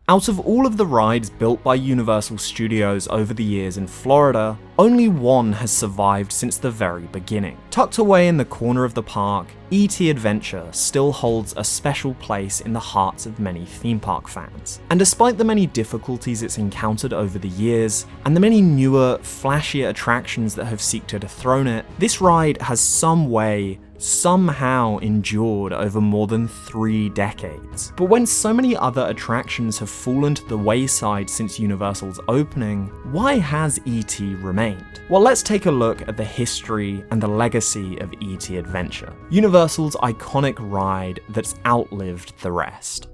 Out of all of the rides built by Universal Studios over the years in Florida, only one has survived since the very beginning. Tucked away in the corner of the park, E.T. Adventure still holds a special place in the hearts of many theme park fans. And despite the many difficulties it's encountered over the years, and the many newer, flashier attractions that have sought to dethrone it, this ride has somehow endured over more than 3 decades. But when so many other attractions have fallen to the wayside since Universal's opening, why has E.T. remained? Well, let's take a look at the history and the legacy of E.T. Adventure, Universal's iconic ride that's outlived the rest.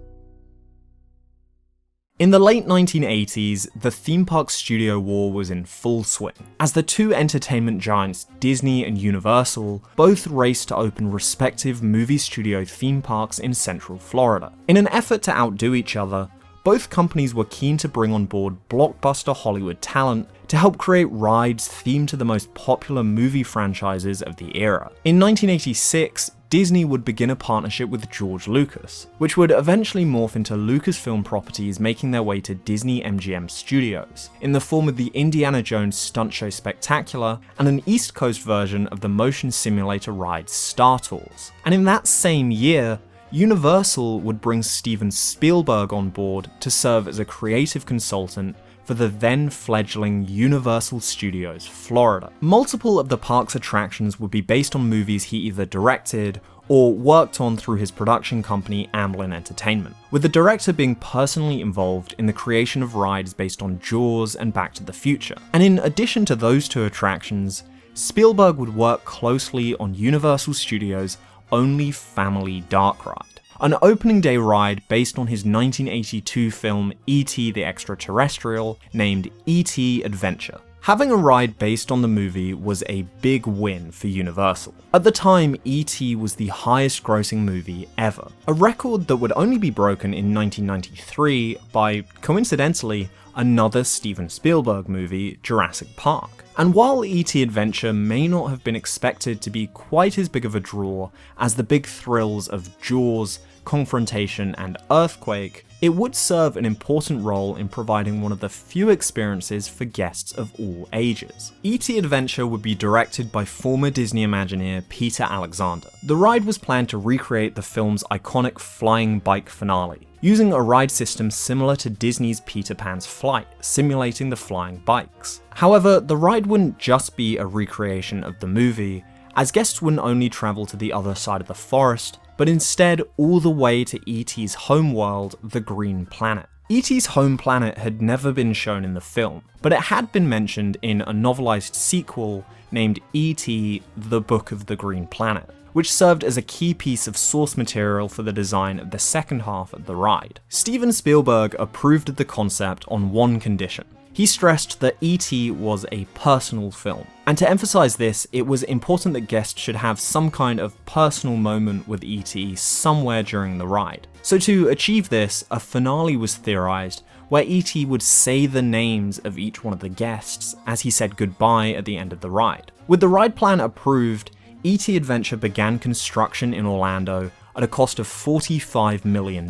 In the late 1980s, the theme park studio war was in full swing, as the two entertainment giants Disney and Universal both raced to open respective movie studio theme parks in Central Florida. In an effort to outdo each other, both companies were keen to bring on board blockbuster Hollywood talent to help create rides themed to the most popular movie franchises of the era. In 1986, Disney would begin a partnership with George Lucas, which would eventually morph into Lucasfilm properties making their way to Disney MGM Studios, in the form of the Indiana Jones Stunt Show Spectacular and an East Coast version of the motion simulator ride Star Tours. And in that same year, Universal would bring Steven Spielberg on board to serve as a creative consultant for the then fledgling Universal Studios Florida. Multiple of the park's attractions would be based on movies he either directed or worked on through his production company Amblin Entertainment, with the director being personally involved in the creation of rides based on Jaws and Back to the Future. And in addition to those two attractions, Spielberg would work closely on Universal Studios' only family dark ride, an opening day ride based on his 1982 film E.T. the Extraterrestrial, named E.T. Adventure. Having a ride based on the movie was a big win for Universal. At the time, E.T. was the highest grossing movie ever, a record that would only be broken in 1993 by, coincidentally, another Steven Spielberg movie, Jurassic Park. And while E.T. Adventure may not have been expected to be quite as big of a draw as the big thrills of Jaws, Confrontation, and Earthquake, it would serve an important role in providing one of the few experiences for guests of all ages. E.T. Adventure would be directed by former Disney Imagineer Peter Alexander. The ride was planned to recreate the film's iconic flying bike finale, using a ride system similar to Disney's Peter Pan's Flight, simulating the flying bikes. However, the ride wouldn't just be a recreation of the movie, as guests wouldn't only travel to the other side of the forest, but instead all the way to E.T.'s homeworld, the Green Planet. E.T.'s home planet had never been shown in the film, but it had been mentioned in a novelized sequel named E.T. The Book of the Green Planet, which served as a key piece of source material for the design of the second half of the ride. Steven Spielberg approved of the concept on one condition. He stressed that E.T. was a personal film, and to emphasize this, it was important that guests should have some kind of personal moment with E.T. somewhere during the ride. So to achieve this, a finale was theorized where E.T. would say the names of each one of the guests as he said goodbye at the end of the ride. With the ride plan approved, E.T. Adventure began construction in Orlando at a cost of $45 million.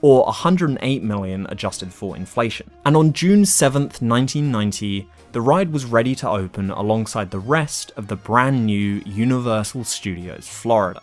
Or $108 million adjusted for inflation. And on June 7th, 1990, the ride was ready to open alongside the rest of the brand new Universal Studios Florida.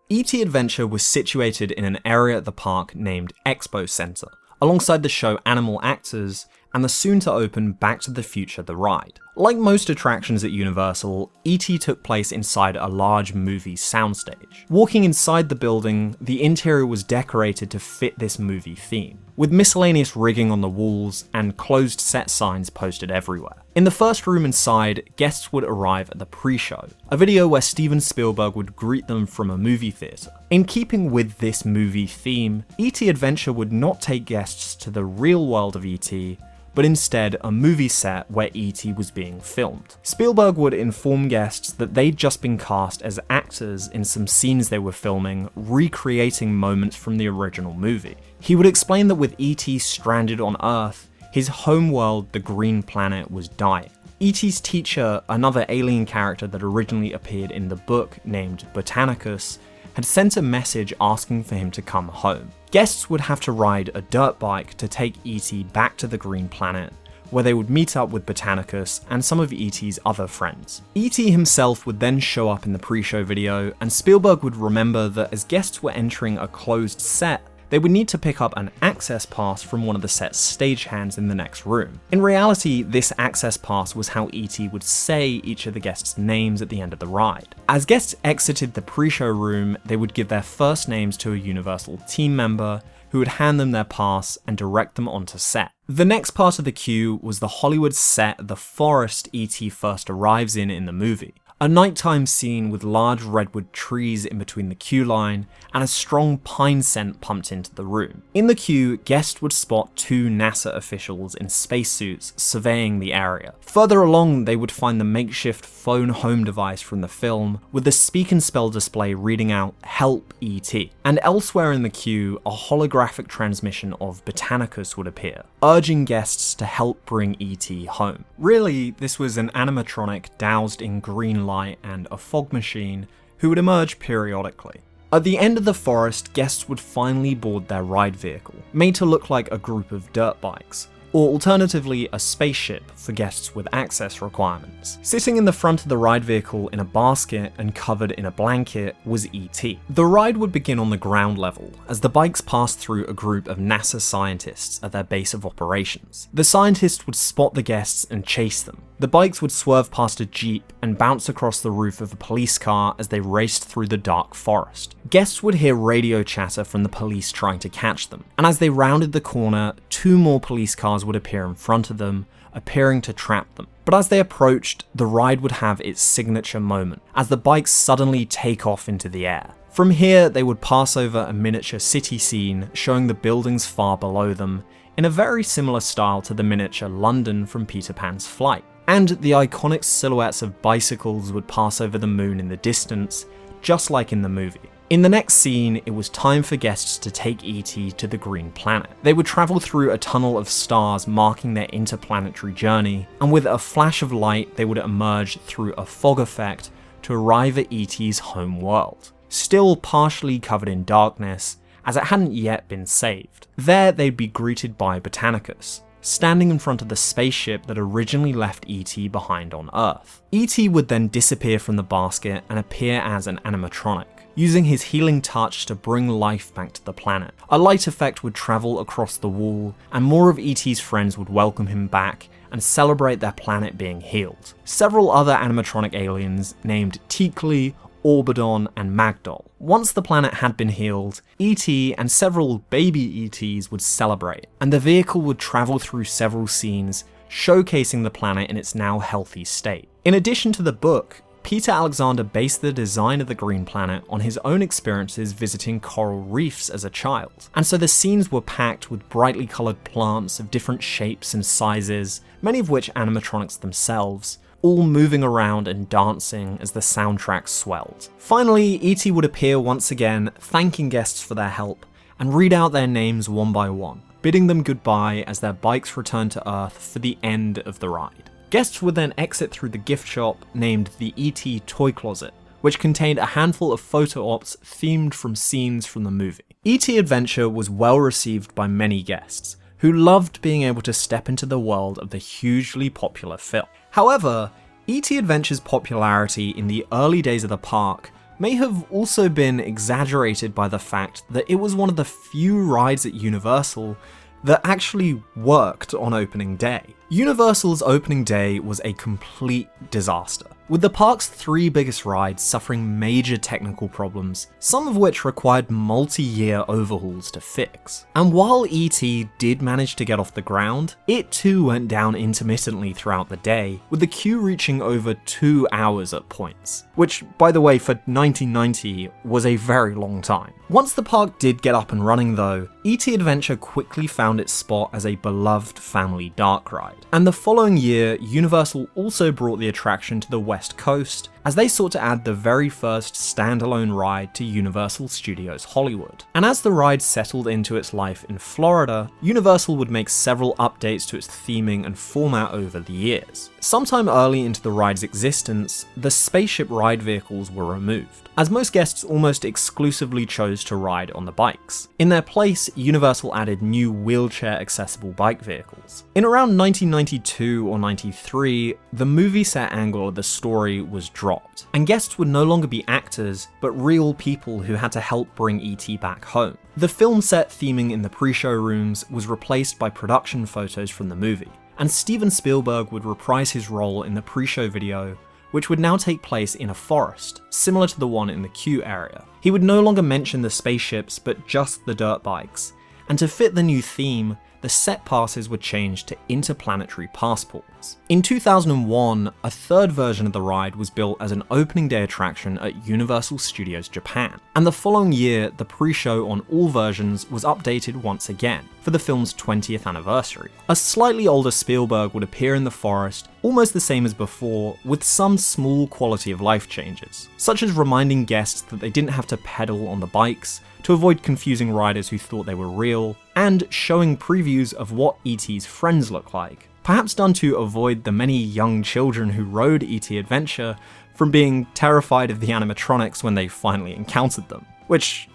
E.T. Adventure was situated in an area at the park named Expo Center, alongside the show Animal Actors and the soon-to-open Back to the Future the ride. Like most attractions at Universal, E.T. took place inside a large movie soundstage. Walking inside the building, the interior was decorated to fit this movie theme, with miscellaneous rigging on the walls and closed set signs posted everywhere. In the first room inside, guests would arrive at the pre-show, a video where Steven Spielberg would greet them from a movie theater. In keeping with this movie theme, E.T. Adventure would not take guests to the real world of E.T., but instead a movie set where E.T. was being filmed. Spielberg would inform guests that they'd just been cast as actors in some scenes they were filming, recreating moments from the original movie. He would explain that with E.T. stranded on Earth, his homeworld, the Green Planet, was dying. E.T.'s teacher, another alien character that originally appeared in the book named Botanicus, had sent a message asking for him to come home. Guests would have to ride a dirt bike to take E.T. back to the Green Planet, where they would meet up with Botanicus and some of E.T.'s other friends. E.T. himself would then show up in the pre-show video, and Spielberg would remember that as guests were entering a closed set, they would need to pick up an access pass from one of the set's stagehands in the next room. In reality, this access pass was how E.T. would say each of the guests' names at the end of the ride. As guests exited the pre-show room, they would give their first names to a Universal team member, who would hand them their pass and direct them onto set. The next part of the queue was the Hollywood set The Forest E.T. first arrives in the movie. A nighttime scene with large redwood trees in between the queue line and a strong pine scent pumped into the room. In the queue, guests would spot two NASA officials in spacesuits surveying the area. Further along, they would find the makeshift phone home device from the film with the speak and spell display reading out "Help E.T." And elsewhere in the queue, a holographic transmission of Botanicus would appear, urging guests to help bring E.T. home. Really, this was an animatronic doused in green light and a fog machine who would emerge periodically. At the end of the forest, guests would finally board their ride vehicle, made to look like a group of dirt bikes, or alternatively a spaceship for guests with access requirements. Sitting in the front of the ride vehicle in a basket and covered in a blanket was E.T. The ride would begin on the ground level, as the bikes passed through a group of NASA scientists at their base of operations. The scientists would spot the guests and chase them. The bikes would swerve past a jeep and bounce across the roof of a police car as they raced through the dark forest. Guests would hear radio chatter from the police trying to catch them, and as they rounded the corner, two more police cars would appear in front of them, appearing to trap them. But as they approached, the ride would have its signature moment, as the bikes suddenly take off into the air. From here, they would pass over a miniature city scene, showing the buildings far below them, in a very similar style to the miniature London from Peter Pan's Flight. And the iconic silhouettes of bicycles would pass over the moon in the distance, just like in the movie. In the next scene, it was time for guests to take E.T. to the Green Planet. They would travel through a tunnel of stars marking their interplanetary journey, and with a flash of light, they would emerge through a fog effect to arrive at E.T.'s home world, still partially covered in darkness, as it hadn't yet been saved. There, they'd be greeted by Botanicus, standing in front of the spaceship that originally left E.T. behind on Earth. E.T. would then disappear from the basket and appear as an animatronic, using his healing touch to bring life back to the planet. A light effect would travel across the wall, and more of E.T.'s friends would welcome him back and celebrate their planet being healed. Several other animatronic aliens, named Tikli, Orbidon, and Magdol. Once the planet had been healed, E.T. and several baby E.T.s would celebrate, and the vehicle would travel through several scenes, showcasing the planet in its now healthy state. In addition to the book, Peter Alexander based the design of the Green Planet on his own experiences visiting coral reefs as a child, and so the scenes were packed with brightly coloured plants of different shapes and sizes, many of which animatronics themselves, all moving around and dancing as the soundtrack swelled. Finally, E.T. would appear once again, thanking guests for their help, and read out their names one by one, bidding them goodbye as their bikes returned to Earth for the end of the ride. Guests would then exit through the gift shop named the E.T. Toy Closet, which contained a handful of photo ops themed from scenes from the movie. E.T. Adventure was well received by many guests, who loved being able to step into the world of the hugely popular film. However, E.T. Adventure's popularity in the early days of the park may have also been exaggerated by the fact that it was one of the few rides at Universal that actually worked on opening day. Universal's opening day was a complete disaster, with the park's three biggest rides suffering major technical problems, some of which required multi-year overhauls to fix. And while E.T. did manage to get off the ground, it too went down intermittently throughout the day, with the queue reaching over 2 hours at points, which, by the way, for 1990 was a very long time. Once the park did get up and running though, E.T. Adventure quickly found its spot as a beloved family dark ride. And the following year, Universal also brought the attraction to the West Coast, as they sought to add the very first standalone ride to Universal Studios Hollywood. And as the ride settled into its life in Florida, Universal would make several updates to its theming and format over the years. Sometime early into the ride's existence, the spaceship ride vehicles were removed, as most guests almost exclusively chose to ride on the bikes. In their place, Universal added new wheelchair-accessible bike vehicles. In around 1992 or 93, the movie set angle of the story was dropped, and guests would no longer be actors, but real people who had to help bring E.T. back home. The film set theming in the pre-show rooms was replaced by production photos from the movie, and Steven Spielberg would reprise his role in the pre-show video, which would now take place in a forest, similar to the one in the Q area. He would no longer mention the spaceships, but just the dirt bikes, and to fit the new theme, the set passes were changed to interplanetary passports. In 2001, a third version of the ride was built as an opening day attraction at Universal Studios Japan, and the following year, the pre-show on all versions was updated once again for the film's 20th anniversary. A slightly older Spielberg would appear in the forest, almost the same as before, with some small quality of life changes, such as reminding guests that they didn't have to pedal on the bikes, to avoid confusing riders who thought they were real, and showing previews of what E.T.'s friends look like, perhaps done to avoid the many young children who rode E.T. Adventure from being terrified of the animatronics when they finally encountered them. Which,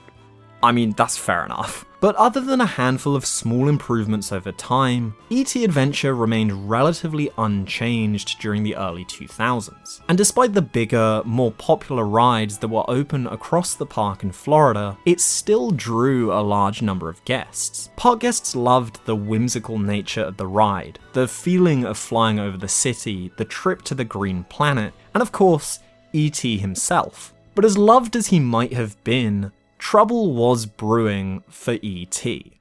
I mean, that's fair enough. But other than a handful of small improvements over time, E.T. Adventure remained relatively unchanged during the early 2000s. And despite the bigger, more popular rides that were open across the park in Florida, it still drew a large number of guests. Park guests loved the whimsical nature of the ride, the feeling of flying over the city, the trip to the green planet, and of course, E.T. himself. But as loved as he might have been, trouble was brewing for E.T.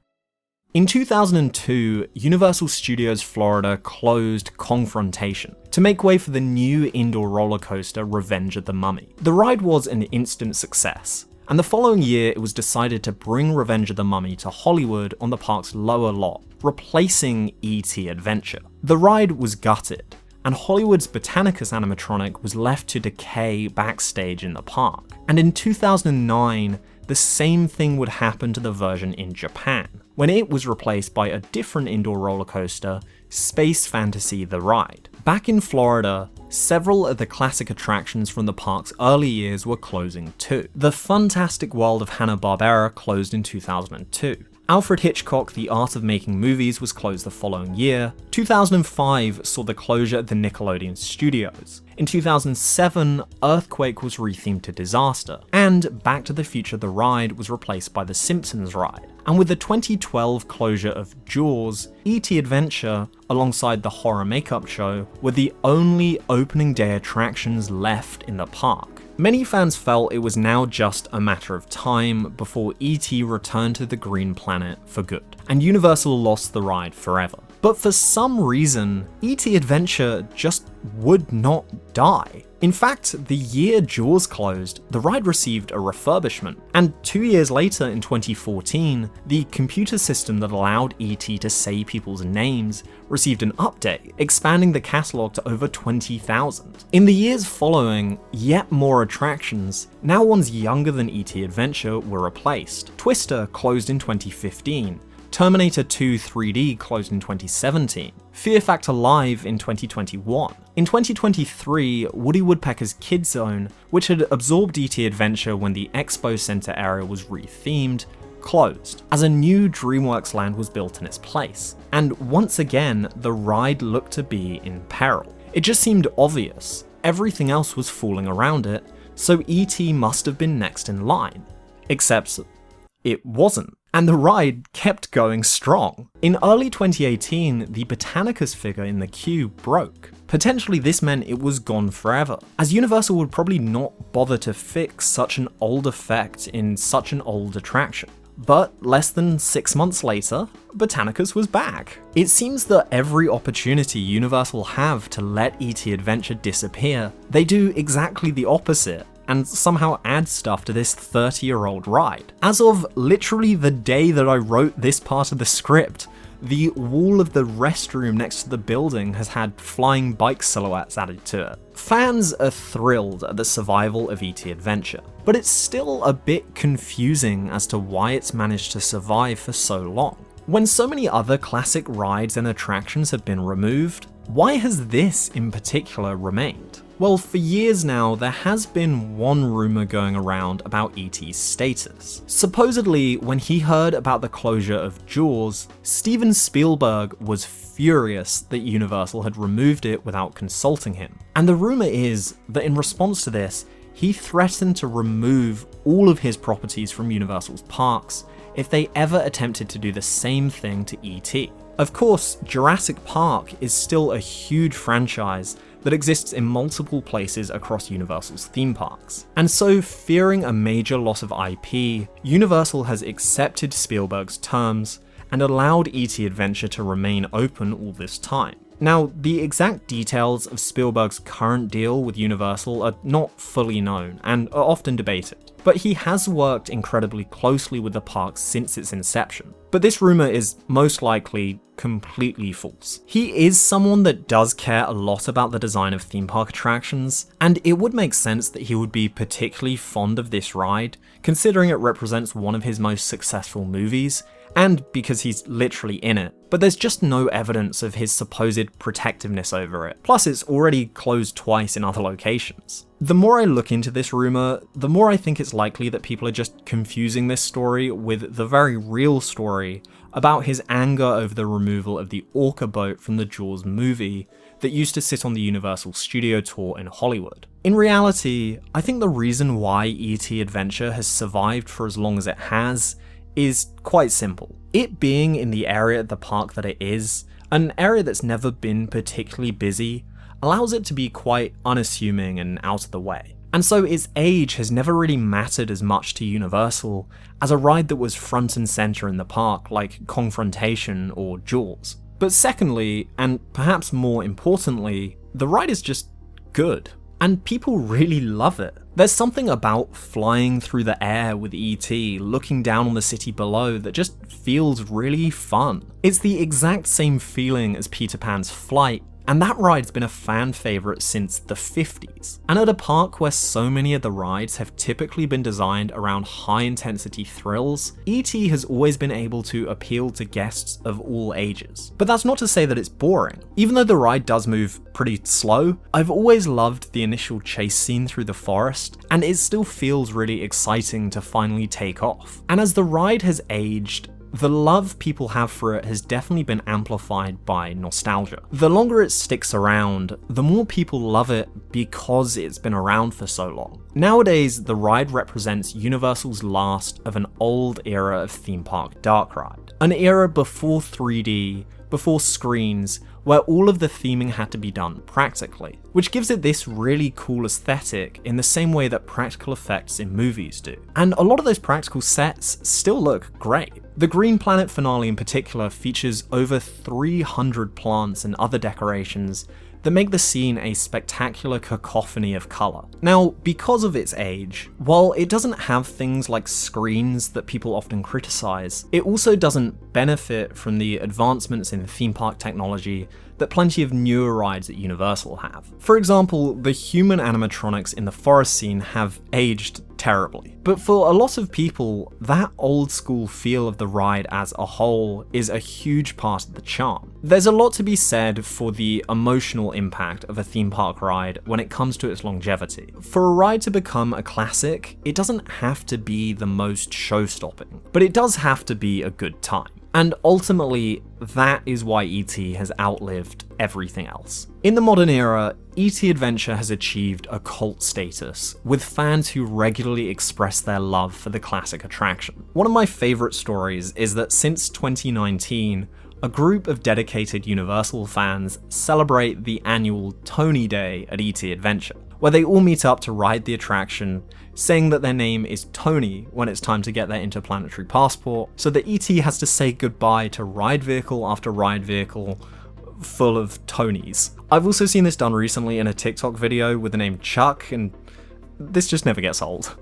In 2002, Universal Studios Florida closed Confrontation to make way for the new indoor roller coaster Revenge of the Mummy. The ride was an instant success, and the following year it was decided to bring Revenge of the Mummy to Hollywood on the park's lower lot, replacing E.T. Adventure. The ride was gutted, and Hollywood's Botanicus animatronic was left to decay backstage in the park. And in 2009, the same thing would happen to the version in Japan, when it was replaced by a different indoor roller coaster, Space Fantasy the Ride. Back in Florida, several of the classic attractions from the park's early years were closing too. The Fantastic World of Hanna-Barbera closed in 2002. Alfred Hitchcock: The Art of Making Movies was closed the following year. 2005 saw the closure of the Nickelodeon Studios. In 2007, Earthquake was rethemed to Disaster, and Back to the Future the Ride was replaced by the Simpsons Ride. And with the 2012 closure of Jaws, E.T. Adventure, alongside the Horror Makeup Show, were the only opening day attractions left in the park. Many fans felt it was now just a matter of time before E.T. returned to the Green Planet for good, and Universal lost the ride forever. But for some reason, E.T. Adventure just would not die. In fact, the year Jaws closed, the ride received a refurbishment, and 2 years later in 2014, the computer system that allowed E.T. to say people's names received an update, expanding the catalogue to over 20,000. In the years following, yet more attractions, now ones younger than E.T. Adventure, were replaced. Twister closed in 2015, Terminator 2 3D closed in 2017, Fear Factor Live in 2021. In 2023, Woody Woodpecker's Kid Zone, which had absorbed E.T. Adventure when the Expo Center area was rethemed, closed, as a new DreamWorks land was built in its place. And once again, the ride looked to be in peril. It just seemed obvious. Everything else was falling around it, so E.T. must have been next in line. Except it wasn't. And the ride kept going strong. In early 2018, the Botanicus figure in the queue broke. Potentially this meant it was gone forever, as Universal would probably not bother to fix such an old effect in such an old attraction. But less than 6 months later, Botanicus was back. It seems that every opportunity Universal have to let E.T. Adventure disappear, they do exactly the opposite, and somehow add stuff to this 30-year-old ride. As of literally the day that I wrote this part of the script, the wall of the restroom next to the building has had flying bike silhouettes added to it. Fans are thrilled at the survival of E.T. Adventure, but it's still a bit confusing as to why it's managed to survive for so long. When so many other classic rides and attractions have been removed, why has this in particular remained? Well, for years now, there has been one rumour going around about E.T.'s status. Supposedly, when he heard about the closure of Jaws, Steven Spielberg was furious that Universal had removed it without consulting him. And the rumour is that in response to this, he threatened to remove all of his properties from Universal's parks if they ever attempted to do the same thing to E.T. Of course, Jurassic Park is still a huge franchise that exists in multiple places across Universal's theme parks. And so, fearing a major loss of IP, Universal has accepted Spielberg's terms and allowed E.T. Adventure to remain open all this time. Now, the exact details of Spielberg's current deal with Universal are not fully known and are often debated, but he has worked incredibly closely with the park since its inception. But this rumour is most likely completely false. He is someone that does care a lot about the design of theme park attractions, and it would make sense that he would be particularly fond of this ride, considering it represents one of his most successful movies, and because he's literally in it. But there's just no evidence of his supposed protectiveness over it. Plus, it's already closed twice in other locations. The more I look into this rumour, the more I think it's likely that people are just confusing this story with the very real story about his anger over the removal of the orca boat from the Jaws movie that used to sit on the Universal Studio Tour in Hollywood. In reality, I think the reason why E.T. Adventure has survived for as long as it has is quite simple. It being in the area of the park that it is, an area that's never been particularly busy, allows it to be quite unassuming and out of the way. And so its age has never really mattered as much to Universal as a ride that was front and center in the park like Confrontation or Jaws. But secondly, and perhaps more importantly, the ride is just good. And people really love it. There's something about flying through the air with E.T., looking down on the city below that just feels really fun. It's the exact same feeling as Peter Pan's flight, and that ride's been a fan favourite since the 50s. And at a park where so many of the rides have typically been designed around high-intensity thrills, E.T. has always been able to appeal to guests of all ages. But that's not to say that it's boring. Even though the ride does move pretty slow, I've always loved the initial chase scene through the forest, and it still feels really exciting to finally take off. And as the ride has aged, the love people have for it has definitely been amplified by nostalgia. The longer it sticks around, the more people love it because it's been around for so long. Nowadays, the ride represents Universal's last of an old era of theme park dark ride. An era before 3D, before screens, where all of the theming had to be done practically, which gives it this really cool aesthetic in the same way that practical effects in movies do. And a lot of those practical sets still look great. The Green Planet finale in particular features over 300 plants and other decorations that make the scene a spectacular cacophony of colour. Now, because of its age, while it doesn't have things like screens that people often criticise, it also doesn't benefit from the advancements in theme park technology that plenty of newer rides at Universal have. For example, the human animatronics in the forest scene have aged terribly. But for a lot of people, that old school feel of the ride as a whole is a huge part of the charm. There's a lot to be said for the emotional impact of a theme park ride when it comes to its longevity. For a ride to become a classic, it doesn't have to be the most show-stopping, but it does have to be a good time. And ultimately, that is why E.T. has outlived everything else. In the modern era, E.T. Adventure has achieved a cult status, with fans who regularly express their love for the classic attraction. One of my favourite stories is that since 2019, a group of dedicated Universal fans celebrate the annual Tony Day at E.T. Adventure, where they all meet up to ride the attraction, saying that their name is Tony when it's time to get their interplanetary passport, so that E.T. has to say goodbye to ride vehicle after ride vehicle full of Tonys. I've also seen this done recently in a TikTok video with the name Chuck, and this just never gets old.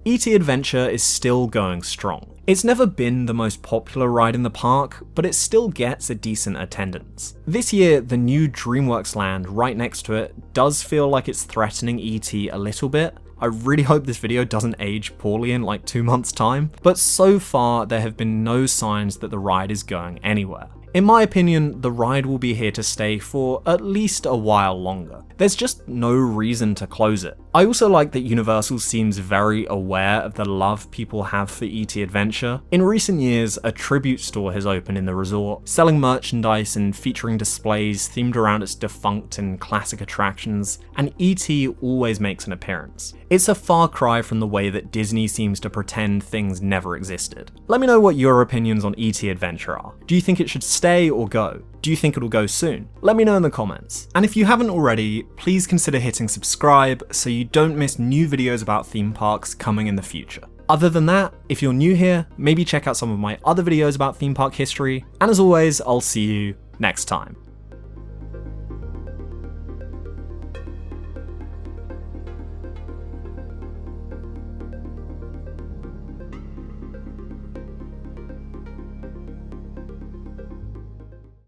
E.T. Adventure is still going strong. It's never been the most popular ride in the park, but it still gets a decent attendance. This year, the new DreamWorks land right next to it does feel like it's threatening E.T. a little bit. I really hope this video doesn't age poorly in like 2 months' time, but so far there have been no signs that the ride is going anywhere. In my opinion, the ride will be here to stay for at least a while longer. There's just no reason to close it. I also like that Universal seems very aware of the love people have for E.T. Adventure. In recent years, a tribute store has opened in the resort, selling merchandise and featuring displays themed around its defunct and classic attractions, and E.T. always makes an appearance. It's a far cry from the way that Disney seems to pretend things never existed. Let me know what your opinions on E.T. Adventure are. Do you think it should stay or go? Do you think it'll go soon? Let me know in the comments. And if you haven't already, please consider hitting subscribe so you don't miss new videos about theme parks coming in the future. Other than that, if you're new here, maybe check out some of my other videos about theme park history, and as always, I'll see you next time.